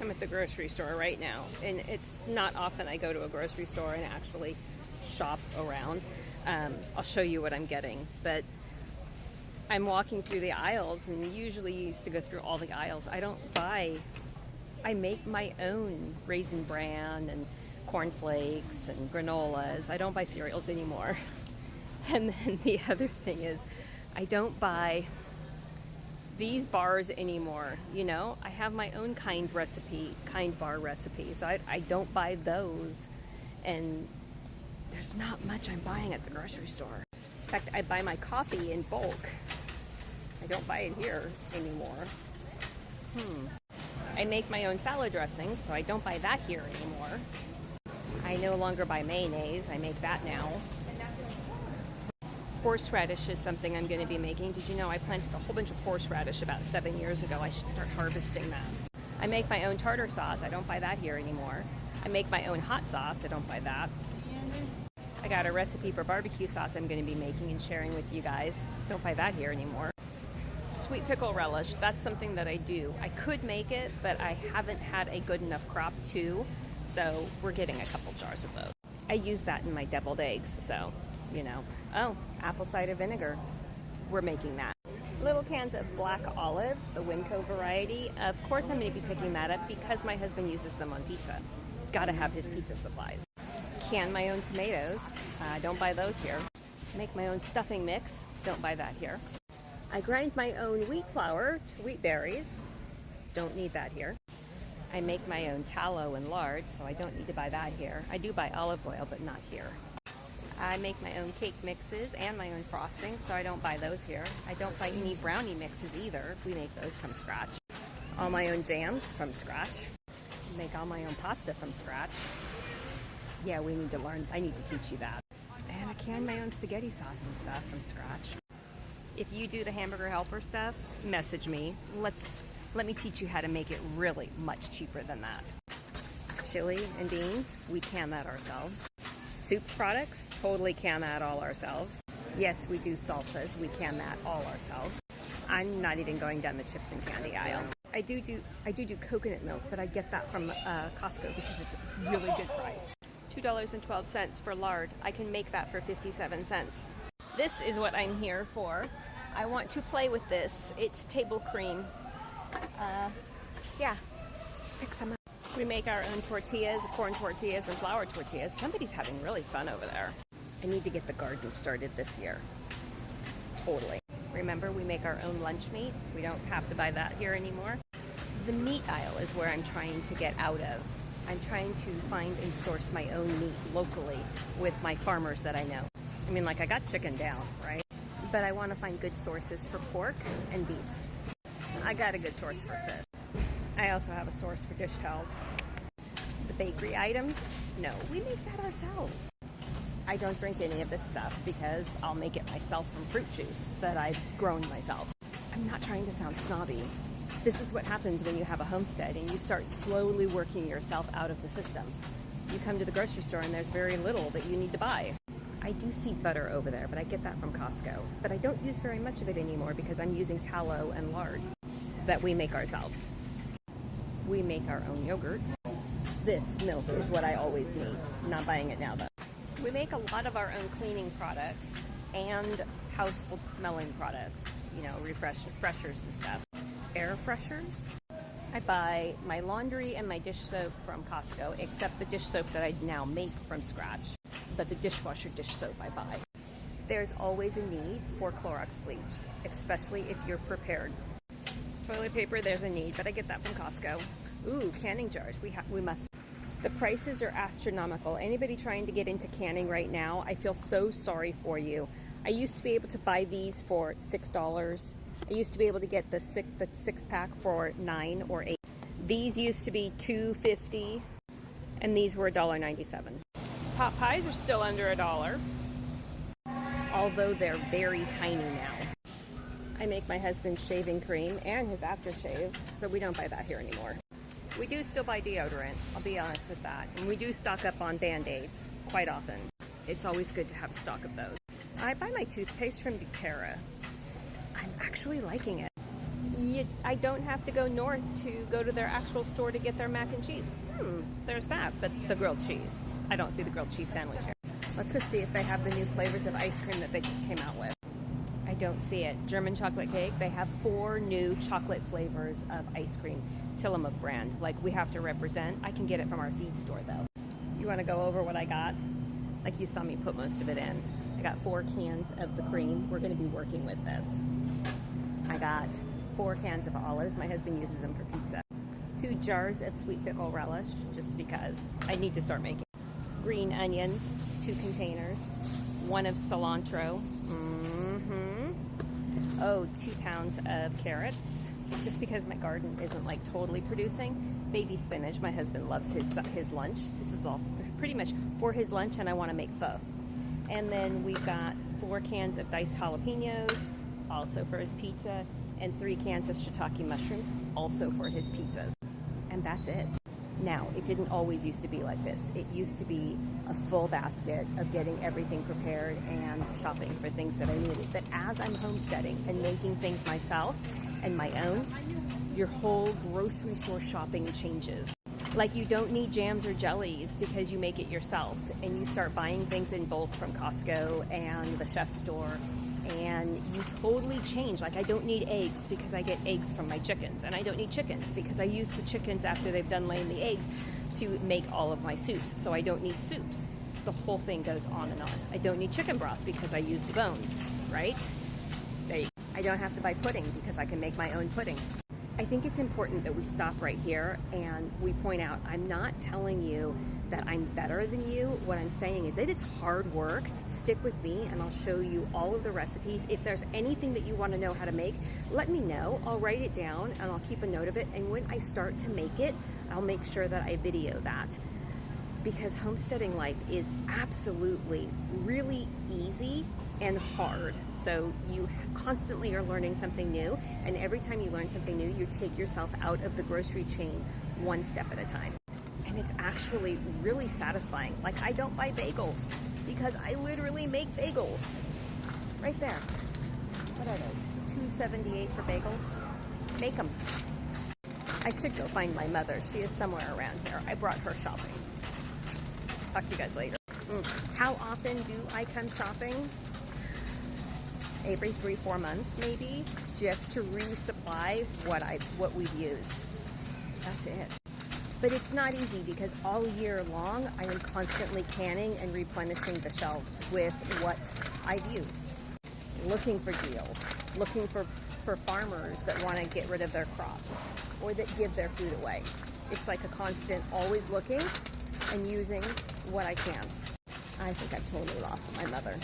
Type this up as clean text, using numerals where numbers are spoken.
I'm at the grocery store right now, and it's not often I go to a grocery store and actually shop around. I'll show you what I'm getting, but I'm walking through the aisles, and usually you used to go through all the aisles. I make my own Raisin Bran and cornflakes and granolas. I don't buy cereals anymore. And then the other thing is, I don't buy these bars anymore. You know, I have my own kind bar recipes. I don't buy those, and there's not much I'm buying at the grocery store. In fact, I buy my coffee in bulk. I don't buy it here anymore. I make my own salad dressing, so I don't buy that here anymore. I no longer buy mayonnaise. I make that now. Horseradish is something I'm going to be making. Did you know I planted a whole bunch of horseradish about 7 years ago? I should start harvesting that. I make my own tartar sauce. I don't buy that here anymore. I make my own hot sauce. I don't buy that. I got a recipe for barbecue sauce I'm going to be making and sharing with you guys. Don't buy that here anymore. Sweet pickle relish, that's something that I do. I could make it, but I haven't had a good enough crop to, so we're getting a couple jars of those. I use that in my deviled eggs, so, you know. Oh, apple cider vinegar. We're making that. Little cans of black olives, the Winco variety. Of course I'm going to be picking that up because my husband uses them on pizza. Gotta have his pizza supplies. Can my own tomatoes. Don't buy those here. Make my own stuffing mix. Don't buy that here. I grind my own wheat flour to wheat berries. Don't need that here. I make my own tallow and lard, so I don't need to buy that here. I do buy olive oil, but not here. I make my own cake mixes and my own frosting, so I don't buy those here. I don't buy any brownie mixes either. We make those from scratch. All my own jams from scratch. Make all my own pasta from scratch. Yeah, we need to learn. I need to teach you that. And I can my own spaghetti sauce and stuff from scratch. If you do the Hamburger Helper stuff, message me. Let me teach you how to make it really much cheaper than that. Chili and beans, we can that ourselves. Soup products, totally can that all ourselves. Yes, we do salsas, we can that all ourselves. I'm not even going down the chips and candy aisle. I do coconut milk, but I get that from Costco because it's a really good price. $2.12 for lard. I can make that for 57 cents. This is what I'm here for. I want to play with this. It's table cream. Yeah, let's pick some up. We make our own tortillas, corn tortillas and flour tortillas. Somebody's having really fun over there. I need to get the garden started this year. Totally. Remember, we make our own lunch meat. We don't have to buy that here anymore. The meat aisle is where I'm trying to get out of. I'm trying to find and source my own meat locally with my farmers that I know. I mean, like, I got chicken down, right? But I want to find good sources for pork and beef. I got a good source for fish. I also have a source for dish towels. The bakery items, no, we make that ourselves. I don't drink any of this stuff because I'll make it myself from fruit juice that I've grown myself. I'm not trying to sound snobby. This is what happens when you have a homestead and you start slowly working yourself out of the system. You come to the grocery store and there's very little that you need to buy. I do see butter over there, but I get that from Costco. But I don't use very much of it anymore because I'm using tallow and lard that we make ourselves. We make our own yogurt. This milk is what I always need. I'm not buying it now, though. We make a lot of our own cleaning products and household smelling products. You know, freshers and stuff. Air freshers. I buy my laundry and my dish soap from Costco, except the dish soap that I now make from scratch. But the dishwasher dish soap I buy. There's always a need for Clorox bleach, especially if you're prepared. Toilet paper, there's a need, but I get that from Costco. Ooh, canning jars, we must. The prices are astronomical. Anybody trying to get into canning right now, I feel so sorry for you. I used to be able to buy these for $6. I used to be able to get the six pack for $9 or $8. These used to be $2.50, and these were $1.97. Pot pies are still under $1, although they're very tiny now. I make my husband's shaving cream and his aftershave, so we don't buy that here anymore. We do still buy deodorant, I'll be honest with that. And we do stock up on Band-Aids quite often. It's always good to have a stock of those. I buy my toothpaste from doTERRA. I'm actually liking it. I I don't have to go north to go to their actual store to get their mac and cheese. There's that, but the grilled cheese. I don't see the grilled cheese sandwich here. Let's go see if they have the new flavors of ice cream that they just came out with. I don't see it. German chocolate cake. They have 4 new chocolate flavors of ice cream. Tillamook brand. Like, we have to represent. I can get it from our feed store though. You want to go over what I got? Like, you saw me put most of it in. I got 4 cans of the cream. We're going to be working with this. I got 4 cans of olives. My husband uses them for pizza. 2 jars of sweet pickle relish, just because I need to start making. Green onions, 2 containers. 1 of cilantro. 2 pounds of carrots, just because my garden isn't like totally producing. Baby spinach. My husband loves his lunch. This is all pretty much for his lunch, and I want to make pho. And then we've got 4 cans of diced jalapenos, also for his pizza, and 3 cans of shiitake mushrooms, also for his pizzas. And that's it. Now, it didn't always used to be like this. It used to be a full basket of getting everything prepared and shopping for things that I needed. But as I'm homesteading and making things myself and my own, your whole grocery store shopping changes. Like, you don't need jams or jellies because you make it yourself, and you start buying things in bulk from Costco and the chef store, and you totally change. Like, I don't need eggs because I get eggs from my chickens, and I don't need chickens because I use the chickens after they've done laying the eggs to make all of my soups, so I don't need soups. The whole thing goes on and on. I don't need chicken broth because I use the bones, right? I don't have to buy pudding because I can make my own pudding. I think it's important that we stop right here and we point out, I'm not telling you that I'm better than you. What I'm saying is that it's hard work. Stick with me and I'll show you all of the recipes. If there's anything that you want to know how to make, let me know. I'll write it down and I'll keep a note of it. And when I start to make it, I'll make sure that I video that. Because homesteading life is absolutely really easy and hard. So you constantly are learning something new, and every time you learn something new, you take yourself out of the grocery chain one step at a time. And it's actually really satisfying. Like, I don't buy bagels because I literally make bagels. Right there. What are those? $2.78 for bagels. Make them. I should go find my mother. She is somewhere around here. I brought her shopping. Talk to you guys later. How often do I come shopping? Every 3-4 months, maybe, just to resupply what we've used. That's it. But it's not easy because all year long I am constantly canning and replenishing the shelves with what I've used. Looking for deals, looking for farmers that want to get rid of their crops or that give their food away. It's like a constant always looking and using what I can. I think I've totally lost my mother.